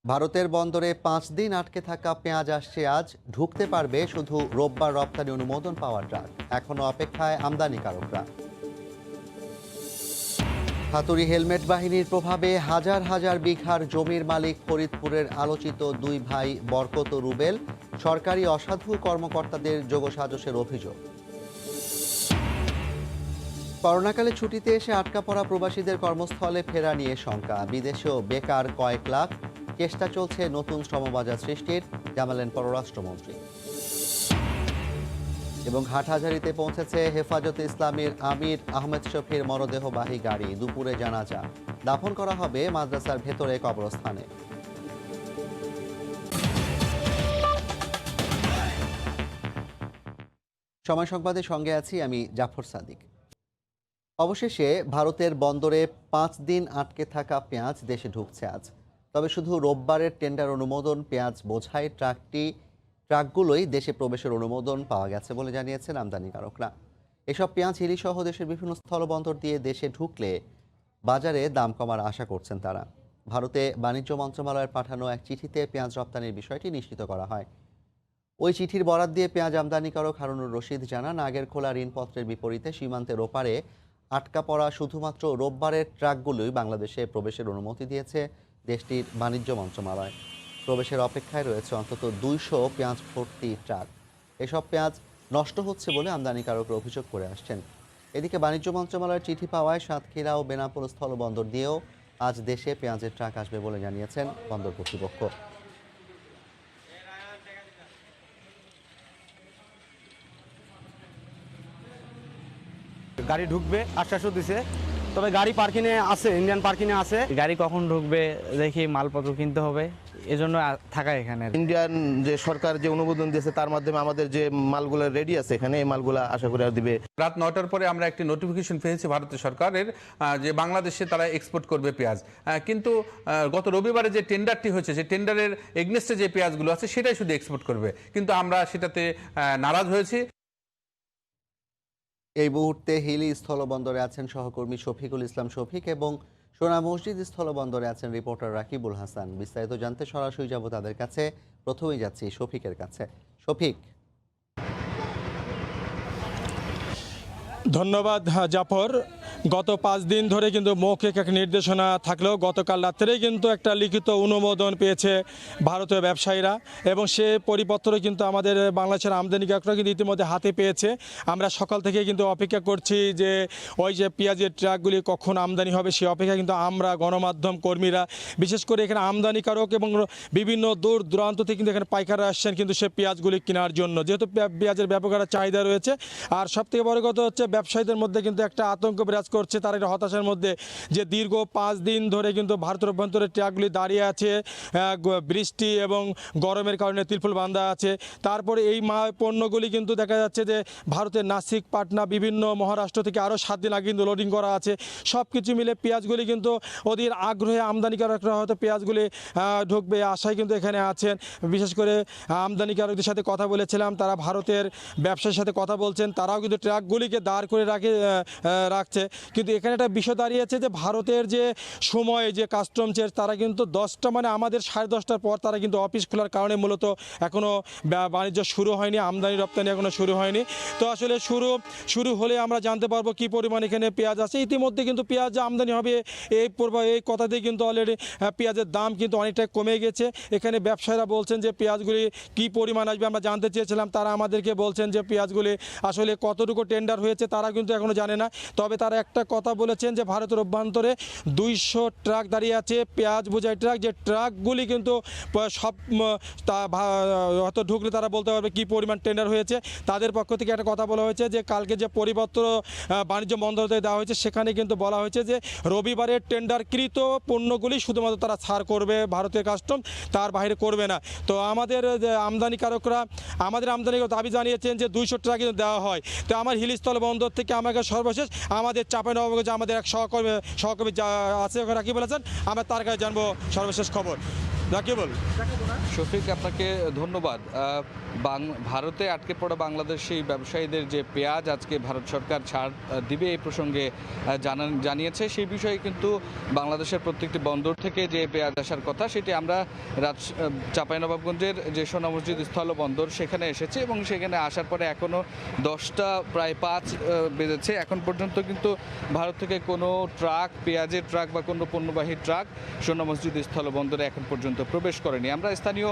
ভারতের বন্দরে 5 দিন আটকে থাকা পেঁয়াজ আসছে আজ। ঢুকতে পারবে শুধু রোববার রপ্তানি অনুমোদন পাওয়া ট্রাক। এখনো অপেক্ষায় আমদানিকারকরা। হাতুড়ি হেলমেট বাহিনীর প্রভাবে হাজার হাজার বিঘার জমির মালিক ফরিদপুরের আলোচিত দুই ভাই বরকত ও রুবেল। সরকারি অসাধু কর্মকর্তাদের যোগসাজশের অভিযোগ। করোনাকালে ছুটিতে এসে আটকা পড়া প্রবাসীদের কর্মস্থলে ফেরা নিয়ে শঙ্কা। বিদেশেও বেকার কয়েক লাখ। চেষ্টা চলছে নতুন শ্রমবাজার সৃষ্টির, জানালেন পররাষ্ট্রমন্ত্রী। এবং হাটহাজারীতে পৌঁছেছে হেফাজতে ইসলামের আমির আহমেদ শফির মরদেহবাহী গাড়ি। দুপুরে জানাজা, দাফন করা হবে মাদ্রাসার ভেতরে কবরস্থানে। সময় সংবাদের সঙ্গে আছি আমি জাফর সাদিক। অবশেষে ভারতের বন্দরে 5 দিন আটকে থাকা পেঁয়াজ দেশে ঢুকছে আজ। তবে শুধু রোববারের টেন্ডার অনুমোদন পেঁয়াজ বোঝাই ট্রাকগুলোই দেশে প্রবেশের অনুমোদন পাওয়া গেছে বলে জানিয়েছেন আমদানিকারকরা। এসব পেঁয়াজ হিলিসহ দেশের বিভিন্ন স্থলবন্দর দিয়ে দেশে ঢুকলে বাজারে দাম কমার আশা করছেন তারা। ভারতে বাণিজ্য মন্ত্রণালয়ের পাঠানো এক চিঠিতে পেঁয়াজ রপ্তানির বিষয়টি নিশ্চিত করা হয়। ওই চিঠির বরাত দিয়ে পেঁয়াজ আমদানিকারক হারুনুর রশিদ জানান, আগের খোলা ঋণপত্রের বিপরীতে সীমান্তের ওপারে আটকা পড়া শুধুমাত্র রোববারের ট্রাকগুলোই বাংলাদেশে প্রবেশের অনুমতি দিয়েছে দেশটির বাণিজ্য মন্ত্রণালয়। প্রবেশের অপেক্ষায় রয়েছে অন্তত 200 পেঁয়াজ ভর্তি ট্রাক। এসব পেঁয়াজ নষ্ট হচ্ছে বলে আমদানিকারকরা অভিযোগ করে আসছেন। এদিকে বাণিজ্য মন্ত্রণালয়ের চিঠি পাওয়ায় সাতক্ষীরা ও বেনাপোল স্থলবন্দর দিয়েও আজ দেশে পেঁয়াজের ট্রাক আসবে বলে জানিয়েছেন বন্দর কর্তৃপক্ষ। গাড়ি ঢুকবে আশ্বাসও দিছে, তবে গাড়ি পার্কিংয়ে আছে, ইন্ডিয়ান পার্কিংয়ে আছে। গাড়ি কখন ঢুকবে দেখি, মালপত্র কিনতে হবে, এজন্য থাকা এখানে। ইন্ডিয়ান যে সরকার যে অনুমোদন দিয়েছে তার মাধ্যমে আমাদের যে মালগুলো রেডি আছে এখানে, এই মালগুলো আশা করে দিবে। রাত 9টার পরে আমরা একটি নোটিফিকেশন পেয়েছি ভারতের সরকারের যে বাংলাদেশে তারা এক্সপোর্ট করবে পেঁয়াজ। কিন্তু গত রবিবারে যে টেন্ডারটি হয়েছে, যে টেন্ডারের এগনেস্টে যে পেঁয়াজগুলো আছে সেটাই শুধু এক্সপোর্ট করবে, কিন্তু আমরা সেটাতে নারাজ হয়েছি। এই মুহূর্তে হিলি স্থলবন্দরে আছেন সহকর্মী শফিকুল ইসলাম শফিক এবং সোনা মসজিদ স্থলবন্দরে আছেন রিপোর্টার রাকিবুল হাসান। বিস্তারিত জানতে সরাসরি যাব তাদের কাছে। প্রথমেই যাচ্ছি শফিকের কাছে। শফিক, ধন্যবাদ জাফর। গত 5 দিন ধরে কিন্তু মৌখিক এক নির্দেশনা থাকলেও গতকাল রাত্রেই কিন্তু একটা লিখিত অনুমোদন পেয়েছে ভারতীয় ব্যবসায়ীরা, এবং সে পরিপত্র কিন্তু আমাদের বাংলাদেশের আমদানিকারকরা কিন্তু ইতিমধ্যে হাতে পেয়েছে। আমরা সকাল থেকে কিন্তু অপেক্ষা করছি যে ওই যে পেঁয়াজের ট্রাকগুলি কখন আমদানি হবে, সেই অপেক্ষা কিন্তু আমরা গণমাধ্যম কর্মীরা, বিশেষ করে এখানে আমদানিকারক এবং বিভিন্ন দূর দূরান্ত থেকে কিন্তু এখানে পাইকাররা আসছেন কিন্তু সে পেঁয়াজগুলি কেনার জন্য, যেহেতু পেঁয়াজের ব্যাপক একটা চাহিদা রয়েছে। আর সবথেকে বড় কথা হচ্ছে ব্যবসায়ীদের মধ্যে কিন্তু একটা আতঙ্ক বিরাজ করছে, তার একটা হতাশার মধ্যে, যে দীর্ঘ 5 দিন ধরে কিন্তু ভারতের অভ্যন্তরে ট্রাকগুলি দাঁড়িয়ে আছে, বৃষ্টি এবং গরমের কারণে তিরপল বাঁধা আছে। তারপরে এই পণ্যগুলি কিন্তু দেখা যাচ্ছে যে ভারতের নাসিক, পাটনা, বিভিন্ন মহারাষ্ট্র থেকে আরও 7 দিন আগে কিন্তু লোডিং করা আছে। সব কিছু মিলে পেঁয়াজগুলি কিন্তু ওদের আগ্রহে আমদানিকারকরা হয়তো পেঁয়াজগুলি ঢুকবে আশায় কিন্তু এখানে আছেন। বিশেষ করে আমদানিকারকদের সাথে কথা বলেছিলাম, তারা ভারতের ব্যবসায়ীর সাথে কথা বলছেন, তারাও কিন্তু ট্রাকগুলিকে দাঁড় করে রাখছে। কিন্তু এখানে একটা বিষয় দাঁড়িয়েছে যে ভারতের যে সময়, যে কাস্টম চেঞ্জ, তারা কিন্তু 10টা মানে আমাদের 10:30টার পর তারা কিন্তু অফিস খোলার কারণে মূলত এখনও বাণিজ্য শুরু হয়নি, আমদানি রপ্তানি এখনও শুরু হয়নি। তো আসলে শুরু হলে আমরা জানতে পারবো কী পরিমাণ এখানে পেঁয়াজ আছে। ইতিমধ্যে কিন্তু পেঁয়াজ আমদানি হবে এই কথাতেই কিন্তু অলরেডি পেঁয়াজের দাম কিন্তু অনেকটাই কমে গেছে। এখানে ব্যবসায়ীরা বলছেন যে পেঁয়াজগুলি কী পরিমাণ আসবে আমরা জানতে চেয়েছিলাম, তারা আমাদেরকে বলছেন যে পেঁয়াজগুলি আসলে কতটুকু টেন্ডার হয়েছে তারা কিন্তু এখনও জানে না। তবে তারা একটা কথা বলেছেন যে ভারতের অভ্যন্তরে 200 ট্রাক দাঁড়িয়ে আছে, পেঁয়াজ বোঝাই ট্রাক, যে ট্রাকগুলি কিন্তু সব হয়তো ঢুকলে তারা বলতে পারবে কী পরিমাণ টেন্ডার হয়েছে। তাদের পক্ষ থেকে একটা কথা বলা হয়েছে যে কালকে যে পরিপত্র বাণিজ্য মন্ত্রণালয়ে দেওয়া হয়েছে সেখানে কিন্তু বলা হয়েছে যে রবিবারের টেন্ডারকৃত পণ্যগুলি শুধুমাত্র তারা ছাড় করবে ভারতীয় কাস্টম, তার বাইরে করবে না। তো আমাদের আমদানিকারকরা দাবি জানিয়েছেন যে 200 ট্রাক কিন্তু দেওয়া হয়। তো আমার হিলিস্থল বন্দর থেকে আমাকে সর্বশেষ আমাদের চাঁপাইনবাবগঞ্জে আমাদের এক সহকর্মী আছে, ওখানে রাখি বলেছেন, আমরা তার কাছে জানবো সর্বশেষ খবর। রাকিবুল। শফিক, আপনাকে ধন্যবাদ। ভারতে আটকে পড়া বাংলাদেশি ব্যবসায়ীদের যে পেঁয়াজ আজকে ভারত সরকার ছাড় দিবে এই প্রসঙ্গে জানিয়েছে, সেই বিষয়ে কিন্তু বাংলাদেশের প্রত্যেকটি বন্দর থেকে যে পেঁয়াজ আসার কথা সেটি আমরা চাঁপাইনবাবগঞ্জের যে সোনা মসজিদ স্থল বন্দর সেখানে এসেছি এবং সেখানে আসার পরে এখনও 10টা প্রায় 5 বেজেছে। এখন পর্যন্ত কিন্তু ভারত থেকে কোনো ট্রাক, পেঁয়াজের ট্রাক বা কোনো পণ্যবাহী ট্রাক সোনা মসজিদ স্থল বন্দরে এখন পর্যন্ত প্রবেশ করেনি। আমরা স্থানীয়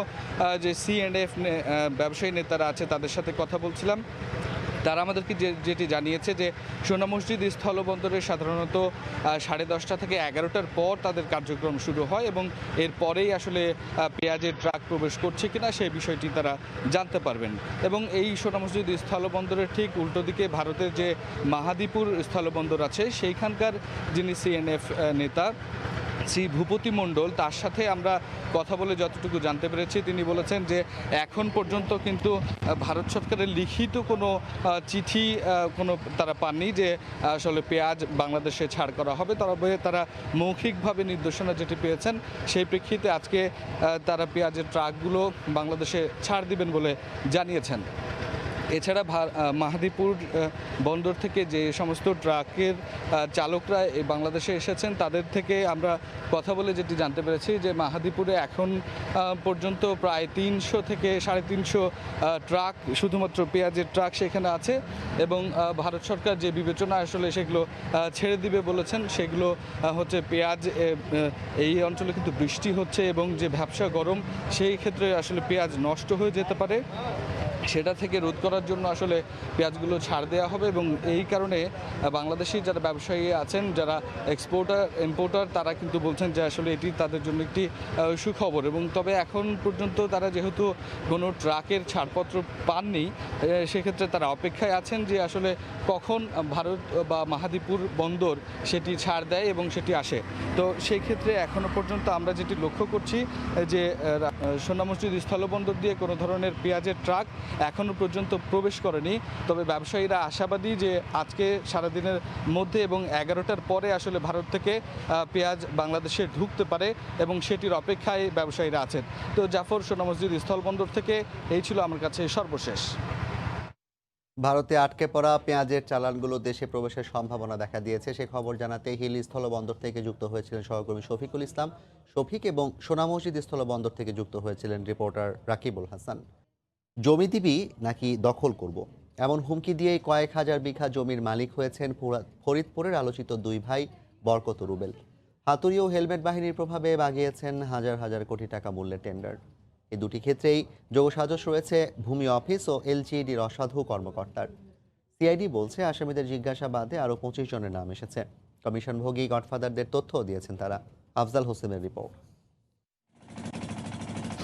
যে C&F ব্যবসায়ী নেতারা আছে তাদের সাথে কথা বলছিলাম। তারা আমাদেরকে যেটি জানিয়েছে যে সোনা মসজিদ স্থলবন্দরে সাধারণত 10:30 থেকে 11টার পর তাদের কার্যক্রম শুরু হয় এবং এরপরেই আসলে পেঁয়াজের ট্রাক প্রবেশ করছে কিনা সেই বিষয়টি তারা জানতে পারবেন। এবং এই সোনা মসজিদ স্থলবন্দরের ঠিক উল্টো দিকে ভারতের যে মাহাদীপুর স্থলবন্দর আছে সেইখানকার যিনি C&F নেতা শ্রী ভূপতি মণ্ডল, তার সাথে আমরা কথা বলে যতটুকু জানতে পেরেছি তিনি বলেছেন যে এখন পর্যন্ত কিন্তু ভারত সরকারের লিখিত কোনো চিঠি তারা পাননি যে আসলে পেঁয়াজ বাংলাদেশে ছাড় করা হবে, তবে তারা মৌখিকভাবে নির্দেশনা যেটি পেয়েছেন সেই প্রেক্ষিতে আজকে তারা পেঁয়াজের ট্রাকগুলো বাংলাদেশে ছাড় দিবেন বলে জানিয়েছেন। এছাড়া মাহাদীপুর বন্দর থেকে যে সমস্ত ট্রাকের চালকরা এই বাংলাদেশে এসেছেন তাদের থেকে আমরা কথা বলে যেটি জানতে পেরেছি যে মাহাদীপুরে এখন পর্যন্ত প্রায় 300 থেকে 350 ট্রাক শুধুমাত্র পেঁয়াজের ট্রাক সেখানে আছে এবং ভারত সরকার যে বিবেচনা আসলে সেগুলো ছেড়ে দিবে বলেছেন সেগুলো হচ্ছে পেঁয়াজ। এই অঞ্চলে কিন্তু বৃষ্টি হচ্ছে এবং যে ভ্যাপসা গরম, সেই ক্ষেত্রে আসলে পেঁয়াজ নষ্ট হয়ে যেতে পারে, সেটা থেকে রোধ করার জন্য আসলে পেঁয়াজগুলো ছাড় দেওয়া হবে। এবং এই কারণে বাংলাদেশি যারা ব্যবসায়ী আছেন, যারা ইম্পোর্টার তারা কিন্তু বলছেন যে আসলে এটি তাদের জন্য একটি সুখবর। এবং তবে এখন পর্যন্ত তারা যেহেতু কোনো ট্রাকের ছাড়পত্র পাননি, সেক্ষেত্রে তারা অপেক্ষায় আছেন যে আসলে কখন ভারত বা মাহাদীপুর বন্দর সেটি ছাড় দেয় এবং সেটি আসে। তো সেই ক্ষেত্রে এখনও পর্যন্ত আমরা যেটি লক্ষ্য করছি যে সোনা মসজিদ স্থলবন্দর দিয়ে কোনো ধরনের পেঁয়াজের ট্রাক এখনও পর্যন্ত প্রবেশ করেনি। তবে ব্যবসায়ীরা আশাবাদী যে আজকে সারাদিনের মধ্যে এবং 11টার পরে আসলে ভারত থেকে পেঁয়াজ বাংলাদেশে ঢুকতে পারে এবং সেটির অপেক্ষায় ব্যবসায়ীরা আছেন। তো জাফর, সোনা মসজিদ স্থলবন্দর থেকে এই ছিল আমার কাছে সর্বশেষ। ভারতে আটকে পড়া পেঁয়াজের চালানগুলো দেশে প্রবেশের সম্ভাবনা দেখা দিয়েছে সে খবর জানাতে হিল স্থলবন্দর থেকে যুক্ত হয়েছিলেন সহকর্মী শফিকুল ইসলাম শফিক এবং সোনা মসজিদ স্থলবন্দর থেকে যুক্ত হয়েছিলেন রিপোর্টার রাকিবুল হাসান। জমি দিবি নাকি দখল করব, এমন হুমকি দিয়েই কয়েক হাজার বিঘা জমির মালিক হয়েছেন ফরিদপুরের আলোচিত দুই ভাই বরকত ও রুবেল। হাতুড়ি ও হেলমেট বাহিনীর প্রভাবে বাগিয়েছেন হাজার হাজার কোটি টাকা মূল্যের টেন্ডার। এই দুটি ক্ষেত্রেই যোগসাজশ রয়েছে ভূমি অফিস ও LGEDর অসাধু কর্মকর্তার। CID বলছে আসামিদের জিজ্ঞাসাবাদে আরও 25 জনের নাম এসেছে। কমিশনভোগী গডফাদারদের তথ্যও দিয়েছেন তারা। আফজাল হোসেনের রিপোর্ট।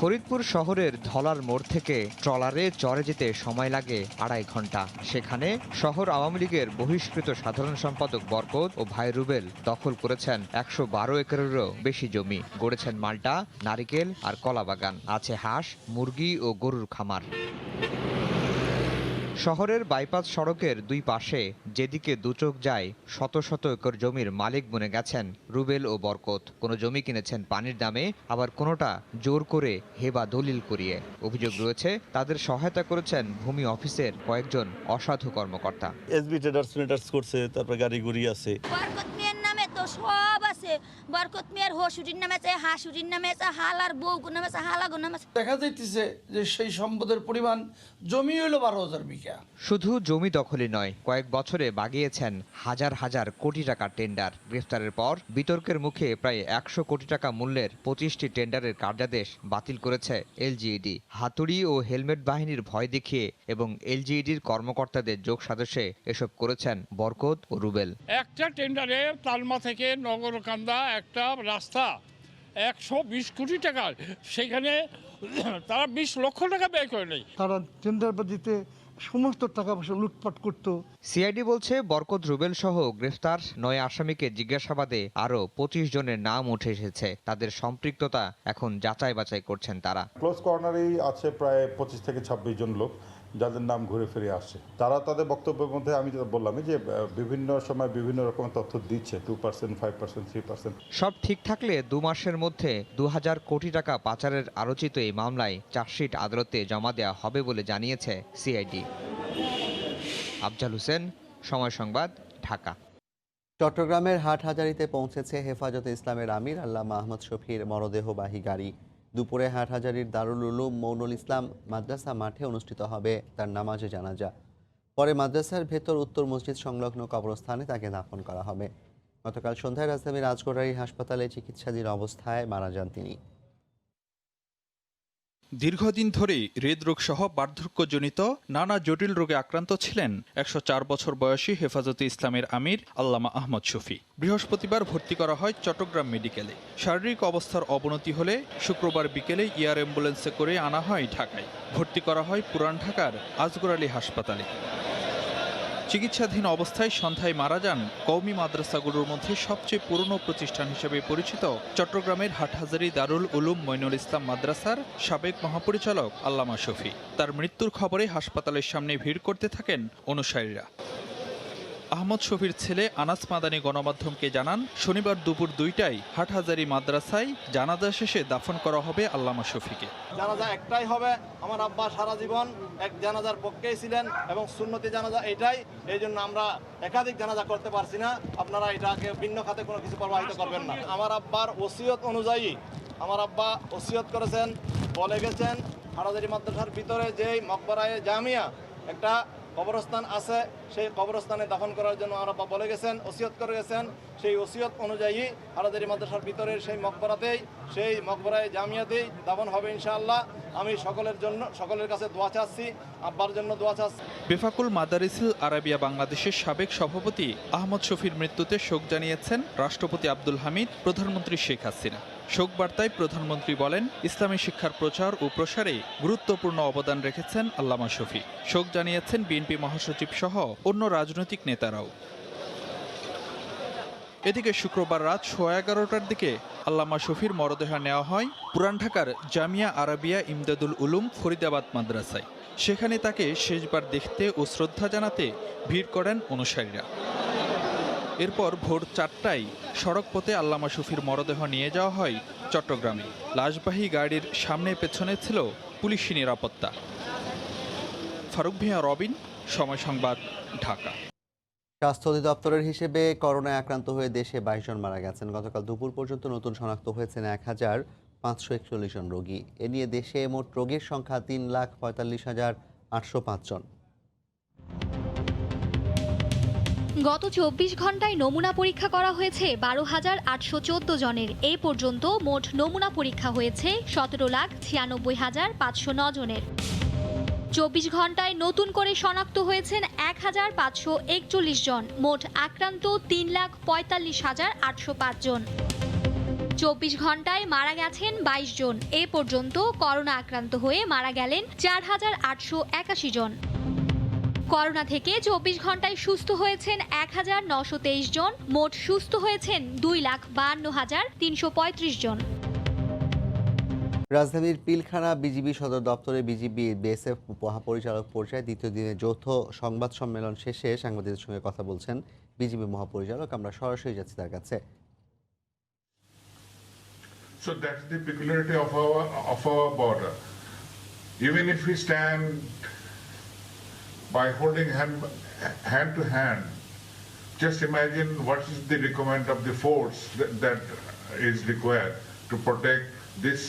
ফরিদপুর শহরের ধলার মোড় থেকে ট্রলারে চরে যেতে সময় লাগে 2.5 ঘন্টা। সেখানে শহর আওয়ামী লীগের বহিষ্কৃত সাধারণ সম্পাদক বরকত ও ভাই রুবেল দখল করেছেন 112 একরেরও বেশি জমি, গড়েছেন মাল্টা, নারিকেল আর কলা বাগান, আছে হাঁস, মুরগি ও গরুর খামার। শহরের বাইপাস সড়কের দুই পাশে যেদিকে দুচোখ যায় শত শত একর জমির মালিক বনে গেছেন রুবেল ও বরকত। কোনো জমি কিনেছেন পানির দামে, আবার কোনোটা জোর করে হেবা দলিল করিয়ে। অভিযোগ রয়েছে তাদের সহায়তা করেছেন ভূমি অফিসের কয়েকজন অসাধু কর্মকর্তা। SB ট্রেডার্স করছে, তারপর গাড়ি গুড়ি আছে। বরকত মিয়ার নামে তো সব আছে। বরকত মিয়ার হসুরির নামে আছে, হাসুরির নামে আছে, হালার বউ নামে আছে, হালাগো নামে আছে। দেখা যাইতেছে যে সেই সম্পদের পরিমাণ জমি হইল 12,000 বিঘা। শুধু জমি দখলই নয়, কয়েক বছরে বাগিয়েছেন হাজার হাজার কোটি টাকার টেন্ডার। গ্রেফতারের পর বিতর্কের মুখে প্রায় 100 কোটি টাকা মূল্যের 25টি টেন্ডারের কার্যাদেশ বাতিল করেছে LGED। হাতুড়ি ও হেলমেট বাহিনীর ভয় দেখিয়ে এবং LGEDর কর্মকর্তাদের যোগ সাজশে এসব করেছেন বরকত ও রুবেল। একটা টেন্ডারে তালমা থেকে নগরকান্দা একটা রাস্তা 120 কোটি টাকা, সেখানে তারা 20 লক্ষ টাকা ব্যয় করে নেই। তারা টেন্ডার দিতে সমস্ত টাকা পয়সা লুটপাট করত। CID বলছে বরকত, রুবেল সহ গ্রেফতার 9 আসামিকে জিজ্ঞাসাবাদে আরও 25 জনের নাম উঠে এসেছে। তাদের সম্পৃক্ততা এখন যাচাই বাছাই করছেন তারা। ক্লোজ কর্নারেই আছে প্রায় 25 থেকে 26 জন লোক, যাদের নাম ঘুরে ফিরে আসছে। তারা তাদের বক্তব্যের মধ্যে আমি যেটা বললাম যে বিভিন্ন সময় বিভিন্ন রকমের তথ্য দিচ্ছে, 2%, 5%, 3%। সব ঠিক থাকলে 2 মাসের মধ্যে 2000 কোটি টাকা পাচারের আলোচিত এই মামলায় চার্জশিট আদালতে জমা দেওয়া হবে বলে জানিয়েছে সিআইডি। আফজাল হোসেন, সময় সংবাদ, ঢাকা। চট্টগ্রামের হাটহাজারীতে পৌঁছেছে হেফাজতে ইসলামের আমির আল্লামা আহমদ শফির মরদেহবাহী গাড়ি। দুপুরে হাটহাজারীর দারুল উলুম মৌনুল ইসলাম মাদ্রাসা মাঠে অনুষ্ঠিত হবে তার নামাজে জানাজা। পরে মাদ্রাসার ভেতর উত্তর মসজিদ সংলগ্ন কবরস্থানে তাকে দাফন করা হবে। গতকাল সন্ধ্যায় রাজধানীর রাজগড়ারি হাসপাতালে চিকিৎসাধীন অবস্থায় মারা যান তিনি। দীর্ঘদিন ধরেই হৃদরোগ সহ বার্ধক্যজনিত নানা জটিল রোগে আক্রান্ত ছিলেন 104 বছর বয়সী হেফাজতে ইসলামের আমির আল্লামা আহমদ শফি। বৃহস্পতিবার ভর্তি করা হয় চট্টগ্রাম মেডিকেলে। শারীরিক অবস্থার অবনতি হলে শুক্রবার বিকেলে এয়ার অ্যাম্বুলেন্সে করে আনা হয় ঢাকায়। ভর্তি করা হয় পুরান ঢাকার আজগর আলী হাসপাতালে। চিকিৎসাধীন অবস্থায় সন্ধ্যায় মারা যান কওমি মাদ্রাসাগুলোর মধ্যে সবচেয়ে পুরনো প্রতিষ্ঠান হিসেবে পরিচিত চট্টগ্রামের হাটহাজারী দারুল উলুম মইনুল ইসলাম মাদ্রাসার সাবেক মহাপরিচালক আল্লামা শফি। তার মৃত্যুর খবরে হাসপাতালের সামনে ভিড় করতে থাকেন অনুসারীরা। আহমদ শফির ছেলে আনাস মাদানী গণমাধ্যমকে জানান, শনিবার দুপুর 2টায় হাটহাজারী মাদ্রাসায় জানাজা শেষে দাফন করা হবে আল্লামা শফিকে। জানাজা একটাই হবে। আমার আব্বা সারা জীবন এক জানাজার পক্ষেই ছিলেন এবং সুন্নতি জানাজা এটাই। এই জন্য আমরা একাধিক জানাজা করতে পারছি না। আপনারা এটাকে ভিন্ন খাতে কোনো কিছু প্রবাহিত করবেন না। আমার আব্বার ওসিয়ত অনুযায়ী আমার আব্বা ওসিয়ত করেছেন, বলে গেছেন হাটহাজারী মাদ্রাসার ভিতরে যেই মকবরায়ে জামিয়া একটা কবরস্থান আছে, সেই কবরস্থানে দাফন করার জন্য আমার আব্বা বলে গেছেন, ওসিয়ত করে গেছেন। সেই ওসিয়ত অনুযায়ী হাটহাজারী মাদ্রাসার ভিতরের সেই মকবরাতেই, সেই মকবরায়ে জামিয়াতেই দাফন হবে ইনশাআল্লাহ। আমি সকলের কাছে দোয়া চাচ্ছি, আব্বার জন্য দোয়া চাচ্ছি। বেফাকুল মাদারিসিল আরাবিয়া বাংলাদেশের সাবেক সভাপতি আহমদ শফির মৃত্যুতে শোক জানিয়েছেন রাষ্ট্রপতি আব্দুল হামিদ, প্রধানমন্ত্রী শেখ হাসিনা। শোক বার্তায় প্রধানমন্ত্রী বলেন, ইসলামী শিক্ষার প্রচার ও প্রসারে গুরুত্বপূর্ণ অবদান রেখেছেন আল্লামা শফি। শোক জানিয়েছেন বিএনপি মহাসচিব সহ অন্য রাজনৈতিক নেতারাও। এদিকে শুক্রবার রাত 11:15টার দিকে আল্লামা শফির মরদেহ নেওয়া হয় পুরান ঢাকার জামিয়া আরাবিয়া ইমদাদুল উলুম ফরিদাবাদ মাদ্রাসায়। সেখানে তাকে শেষবার দেখতে ও শ্রদ্ধা জানাতে ভিড় করেন অনুসারীরা। এরপর ভোর 4টায় সড়ক পথে আল্লামা শফির মরদেহ নিয়ে যাওয়া হয় চট্টগ্রামে। লাশবাহী গাড়ির সামনে পেছনে ছিল পুলিশি নিরাপত্তা। ফারুক ভিয়া, রবিন, সময় সংবাদ, ঢাকা। স্বাস্থ্য অধিদপ্তরের হিসেবে করোনায় আক্রান্ত হয়ে দেশে 22 জন মারা গেছেন। গতকাল দুপুর পর্যন্ত নতুন শনাক্ত হয়েছেন 1541 জন রোগী। এ নিয়ে দেশে মোট রোগীর সংখ্যা 3,45,805 জন। গত 24 ঘন্টায় নমুনা পরীক্ষা করা হয়েছে 12,814 জনের। এ পর্যন্ত মোট নমুনা পরীক্ষা হয়েছে 17,96,509 জনের। 24 ঘন্টায় নতুন করে শনাক্ত হয়েছেন 1,541 জন। মোট আক্রান্ত 3,45,805 জন। 24 ঘন্টায় মারা গেছেন 22 জন। এ পর্যন্ত করোনা আক্রান্ত হয়ে মারা গেলেন 4,881 জন। করোনা থেকে 24 ঘন্টায় সুস্থ হয়েছেন 1,923 জন। মোট সুস্থ হয়েছেন 2,52,335 জন। রাজধানীর পিলখানা বিজিবি সদর দপ্তরে বিজিবি বিএসএফ মহাপরিচালক পর্যায়ে দ্বিতীয় দিনের যৌথ সংবাদ সম্মেলন শেষে সাংবাদিকদের সঙ্গে কথা বলছেন বিজিবি মহাপরিচালক। আমরা সরাসরি যাচ্ছি তার কাছে। So that's the peculiarity of our border. Even if we stand by holding hand to hand, just imagine what is the requirement of the force that is required to protect this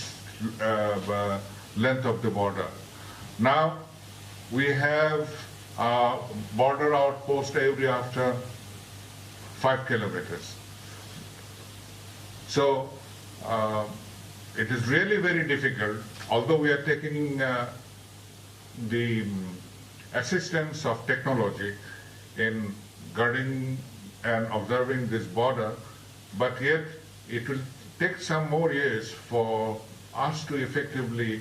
length of the border. Now we have a border outpost every after 5 kilometers. So it is really very difficult, although we are taking the assistance of technology in guarding and observing this border, but yet it will take some more years for us to effectively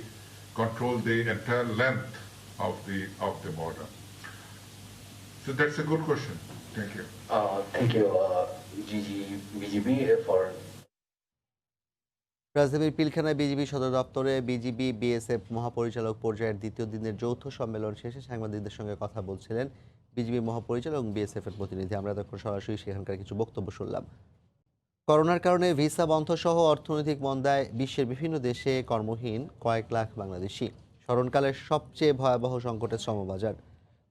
control the entire length of the border. So that's a good question. Thank you. Thank you, BGB, for রাজধানীর পিলখানায় BGB সদর দপ্তরে BGB BSF মহাপরিচালক পর্যায়ের দ্বিতীয় দিনের যৌথ সম্মেলন শেষে সাংবাদিকদের সঙ্গে কথা বলছিলেন বিজিবি মহাপরিচালক এবং বিএসএফ এর প্রতিনিধি। আমরা তখন সরাসরি সেখানকার কিছু বক্তব্য শুনলাম। করোনার কারণে ভিসা বন্ধ সহ অর্থনৈতিক মন্দায় বিশ্বের বিভিন্ন দেশে কর্মহীন কয়েক লাখ বাংলাদেশি। স্মরণকালের সবচেয়ে ভয়াবহ সংকটে শ্রমবাজার।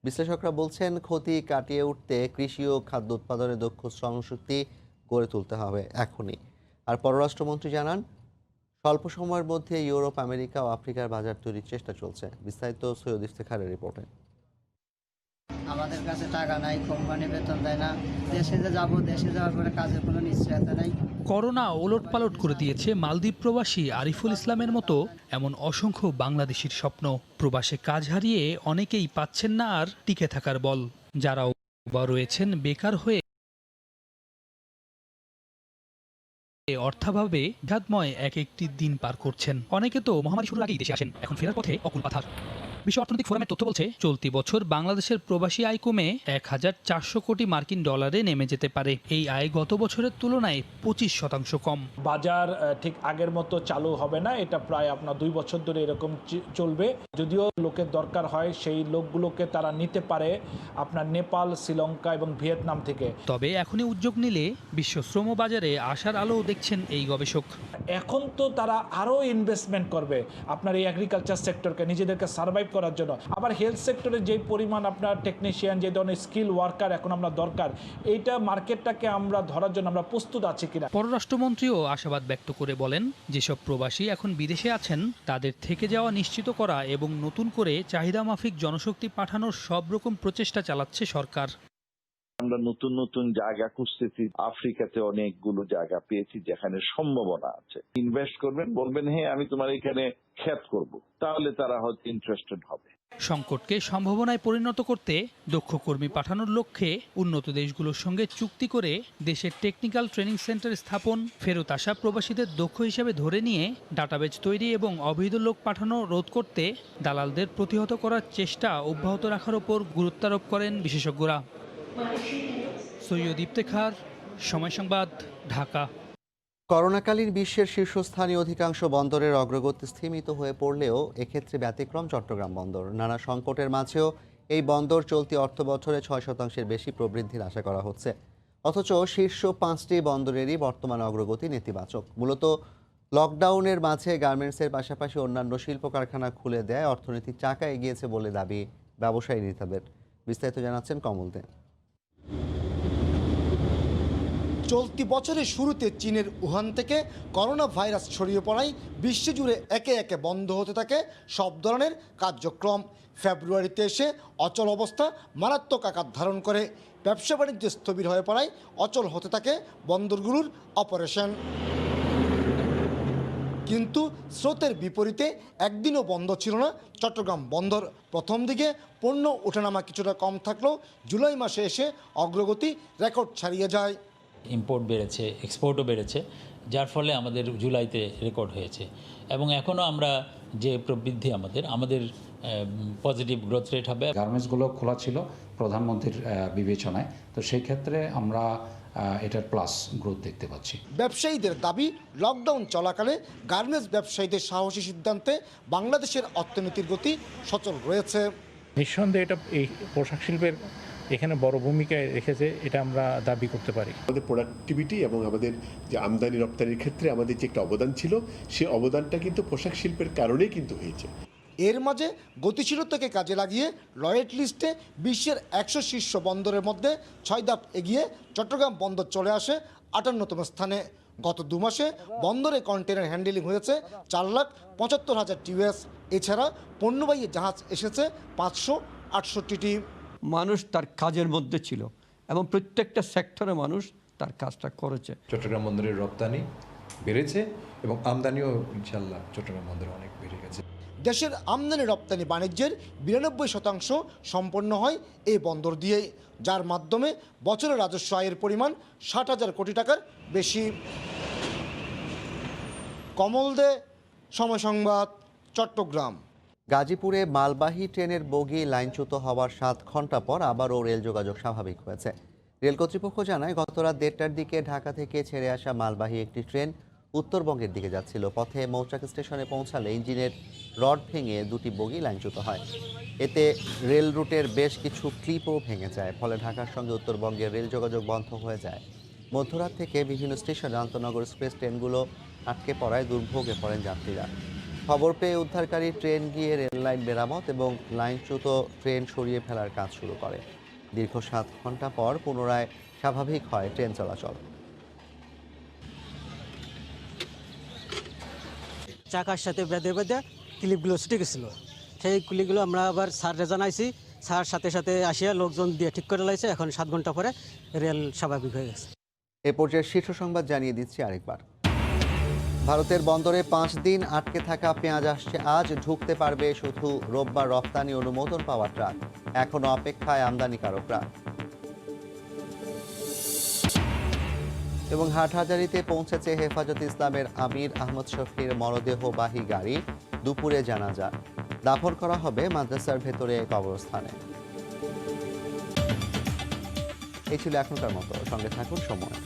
বিশ্লেষকরা বলছেন ক্ষতি কাটিয়ে উঠতে কৃষি ও খাদ্য উৎপাদনে দক্ষ শ্রমশক্তি গড়ে তুলতে হবে এখনই। আর পররাষ্ট্রমন্ত্রী জানান স্বল্প সময়ের মধ্যে ইউরোপ, আমেরিকা ও আফ্রিকার বাজার তৈরির চেষ্টা চলছে। বিস্তারিত সৈয়দ ইফতেখারের রিপোর্টে। আমাদের কাছে টাকা নাই, কোম্পানি বেতন দেয় না, দেশে যে যাবো, দেশে যাওয়ার পরে কাজের কোনো নিশ্চয়তা নাই। করোনা ওলটপালট করে দিয়েছে মালদ্বীপ প্রবাসী আরিফুল ইসলামের মতো এমন অসংখ্য বাংলাদেশির স্বপ্ন। প্রবাসে কাজ হারিয়ে অনেকেই পাচ্ছেন না আর টিকে থাকার বল। যারাও রয়েছেন বেকার হয়ে অর্থাভাবে ঘাতময় এক একটি দিন পার করছেন। অনেকে তো মহামারী শুরুর আগেই দেশে আসেন, এখন ফেরার পথে অকুল পাথার। বিশ্ব অর্থনৈতিক ফোরামের তথ্য বলছে চলতি বছর বাংলাদেশের প্রবাসী আয় কমে 1400 কোটি মার্কিন ডলারে নেমে যেতে পারে। এই আয় গত বছরের তুলনায় 25% কম। বাজার ঠিক আগের মতো চালু হবে না, এটা প্রায় আপনার 2 বছর ধরে এরকম চলবে। যদিও লোকের দরকার হয়, সেই লোকগুলোকে তারা নিতে পারে আপনার নেপাল, শ্রীলঙ্কা এবং ভিয়েতনাম থেকে। তবে এখনই উদ্যোগ নিলে বিশ্ব শ্রম বাজারে আশার আলো দেখছেন এই গবেষক। এখন তো তারা আরও ইনভেস্টমেন্ট করবে আপনার এই এগ্রিকালচার সেক্টরকে নিজেদেরকে সার্ভাইভ করার জন্য। আবার হেলথ সেক্টরে যে পরিমাণ আপনার টেকনিশিয়ান, যে ধরনের স্কিল ওয়ার্কার এখন আমরা দরকার, এইটা মার্কেটটাকে আমরা ধরার জন্য আমরা প্রস্তুত আছি কিনা। পররাষ্ট্রমন্ত্রীও আশাবাদ ব্যক্ত করে বলেন, যেসব প্রবাসী এখন বিদেশে আছেন তাদের থেকে যাওয়া নিশ্চিত করা এবং নতুন করে চাহিদা মাফিক জনশক্তি পাঠানোর সব রকম প্রচেষ্টা চালাচ্ছে সরকার। আমরা নতুন নতুন জায়গা খুঁজতেছি। আফ্রিকাতে অনেকগুলো জায়গা পেয়েছি যেখানে সম্ভাবনা আছে। ইনভেস্ট করবেন, বলবেন হ্যাঁ আমি তোমার এখানে ক্ষেত করব, তাহলে তারা হয়তো ইন্টারেস্টেড হবে। সংকটকে সম্ভাবনায় পরিণত করতে দক্ষ কর্মী পাঠানোর লক্ষ্যে উন্নত দেশগুলোর সঙ্গে চুক্তি করে দেশের টেকনিক্যাল ট্রেনিং সেন্টার স্থাপন, ফেরত আসা প্রবাসীদের দক্ষ হিসেবে ধরে নিয়ে ডাটাবেজ তৈরি এবং অবৈধ লোক পাঠানো রোধ করতে দালালদের প্রতিহত করার চেষ্টা অব্যাহত রাখার ওপর গুরুত্বারোপ করেন বিশেষজ্ঞরা। সৈয়দ ইফতেখার, সময় সংবাদ, ঢাকা। করোনাকালীন বিশ্বের শীর্ষস্থানীয় অধিকাংশ বন্দরের অগ্রগতি স্থিমিত হয়ে পড়লেও এক্ষেত্রে ব্যতিক্রম চট্টগ্রাম বন্দর। নানা সংকটের মাঝেও এই বন্দর চলতি অর্থবছরে 6% বেশি প্রবৃদ্ধির আশা করা হচ্ছে। অথচ শীর্ষ 5টি বন্দরেরই বর্তমান অগ্রগতি নেতিবাচক। মূলত লকডাউনের মাঝে গার্মেন্টসের পাশাপাশি অন্যান্য শিল্প কারখানা খুলে দেয় অর্থনীতির চাকা এগিয়েছে বলে দাবি ব্যবসায়ী নেতাদের। বিস্তারিত জানাচ্ছেন কমল দে। চলতি বছরের শুরুতে চীনের উহান থেকে করোনা ভাইরাস ছড়িয়ে পড়ায় বিশ্বজুড়ে একে একে বন্ধ হতে থাকে সব ধরনের কার্যক্রম। ফেব্রুয়ারিতে এসে অচল অবস্থা মারাত্মক আকার ধারণ করে। ব্যবসা বাণিজ্য স্থবির হয়ে পড়ায় অচল হতে থাকে বন্দরগুলোর অপারেশন। কিন্তু স্রোতের বিপরীতে একদিনও বন্ধ ছিল না চট্টগ্রাম বন্দর। প্রথম দিকে পণ্য ওঠানামা কিছুটা কম থাকলেও জুলাই মাসে এসে অগ্রগতি রেকর্ড ছাড়িয়ে যায়। ইম্পোর্ট বেড়েছে, এক্সপোর্টও বেড়েছে, যার ফলে আমাদের জুলাইতে রেকর্ড হয়েছে এবং এখনও আমরা যে প্রবৃদ্ধি আমাদের পজিটিভ গ্রোথ রেট হবে। গার্মেন্টসগুলো খোলা ছিল প্রধানমন্ত্রীর বিবেচনায়, তো সেই ক্ষেত্রে আমরা এটার প্লাস গ্রোথ দেখতে পাচ্ছি। ব্যবসায়ীদের দাবি, লকডাউন চলাকালে গার্মেন্টস ব্যবসায়ীদের সাহসী সিদ্ধান্তে বাংলাদেশের অর্থনীতির গতি সচল রয়েছে। নিঃসন্দেহে এটা এই পোশাক শিল্পের এখানে বড় ভূমিকা রেখেছে, এটা আমরা দাবি করতে পারি। আমাদের প্রোডাক্টিভিটি এবং আমাদের যে আমদানি রপ্তানির ক্ষেত্রে আমাদের যে একটা অবদান ছিল, সেই অবদানটা কিন্তু পোশাক শিল্পের কারণেই কিন্তু হয়েছে। এর মাঝে গতিশীলতাকে কাজে লাগিয়ে লয়েড লিস্টে বিশ্বের 100 শীর্ষ বন্দরের মধ্যে 6 ধাপ এগিয়ে চট্টগ্রাম বন্দর চলে আসে 58তম স্থানে। গত 2 মাসে বন্দরে কন্টেনার হ্যান্ডেলিং হয়েছে 4,75,000 টিউএস। এছাড়া পণ্যবাহী জাহাজ এসেছে 568টি। মানুষ তার কাজের মধ্যে ছিল এবং প্রত্যেকটা সেক্টরে মানুষ তার কাজটা করেছে। চট্টগ্রাম বন্দরের রপ্তানি বেড়েছে এবং আমদানিও ইনশাল্লাহ চট্টগ্রাম বন্দরে অনেক বেড়ে গেছে। দেশের আমদানি রপ্তানি বাণিজ্যের 92% সম্পন্ন হয় এই বন্দর দিয়েই, যার মাধ্যমে বছরের রাজস্ব আয়ের পরিমাণ 60,000 কোটি টাকার বেশি। কমল দে, সময় সংবাদ, চট্টগ্রাম। গাজীপুরে মালবাহী ট্রেনের বগি লাইনচ্যুত হওয়ার 7 ঘন্টা পর আবারও রেল যোগাযোগ স্বাভাবিক হয়েছে। রেল কর্তৃপক্ষ জানায় গত রাত 1:30টার দিকে ঢাকা থেকে ছেড়ে আসা মালবাহী একটি ট্রেন উত্তরবঙ্গের দিকে যাচ্ছিল। পথে মৌচাক স্টেশনে পৌঁছালে ইঞ্জিনের রড ভেঙে দুটি বগি লাইনচ্যুত হয়। এতে রেল রুটের বেশ কিছু ক্লিপও ভেঙে যায়। ফলে ঢাকার সঙ্গে উত্তরবঙ্গের রেল যোগাযোগ বন্ধ হয়ে যায়। মধ্যরাত থেকে বিভিন্ন স্টেশনে আন্তনগর এক্সপ্রেস ট্রেনগুলো আটকে পড়ায় দুর্ভোগে পড়েন যাত্রীরা। খবর পেয়ে উদ্ধারকারী ট্রেন গিয়ে রেল লাইন মেরামত এবং লাইনচ্যুত ট্রেন সরিয়ে ফেলার কাজ শুরু করে। দীর্ঘ 7 ঘন্টা পর পুনরায় স্বাভাবিক হয় ট্রেন চলাচল। চাকার সাথে বেঁধে বেঁধে ক্লিপগুলো ছুটে গেছিল। সেই ক্লিপগুলো আমরা আবার স্যাররে জানাইছি, স্যার সাথে সাথে আসিয়া লোকজন দিয়ে ঠিক করে লাইছে। এখন 7 ঘন্টা পরে রেল স্বাভাবিক হয়ে গেছে। এ পর্যায়ে শীর্ষ সংবাদ জানিয়ে দিচ্ছি আরেকবার। ভারতের বন্দরে 5 দিন আটকে থাকা পেঁয়াজ আসছে আজ। ঢুকতে পারবে শুধু রোববার রপ্তানি অনুমোদন পাওয়া ট্রাক। এখনো অপেক্ষায় আমদানিকারকরা। এবং হাটহাজারীতে পৌঁছেছে হেফাজতে ইসলামের আমির আহমদ শফির মরদেহবাহী গাড়ি। দুপুরে জানাজা দাফন করা হবে মাদ্রাসার ভেতরে কবরস্থানে। এই ছিল এখনকার মতো। সঙ্গে থাকুন সময়।